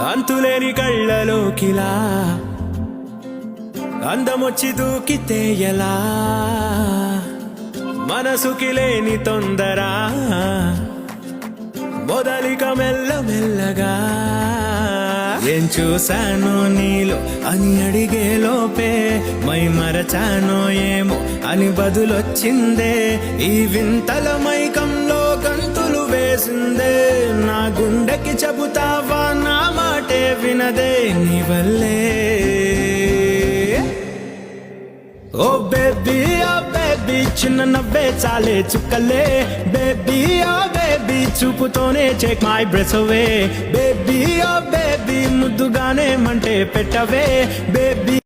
అంతులేని కళ్ళలోకిలా అందమొచ్చి దూకితే ఎలా మనసుకి లేని తొందర మొదలిక మెల్ల మెల్లగా ఏం చూశానో నీలో అని అడిగే లోపే మై మరచానో ఏమో అని బదులొచ్చిందే ఈ వింతల మైకంలో గంతులు వేసిందే నా గుండెకి చెబుతావా నా మాటే వినదే నీ వల్లే ఓ బేబీ చిన్న నవ్వే చాలే చుక్కలే బేబీ ఓ బేబీ చూపుతోనే check my breath away baby oh baby ముద్దుగానే మంటే పెట్టవే బేబీ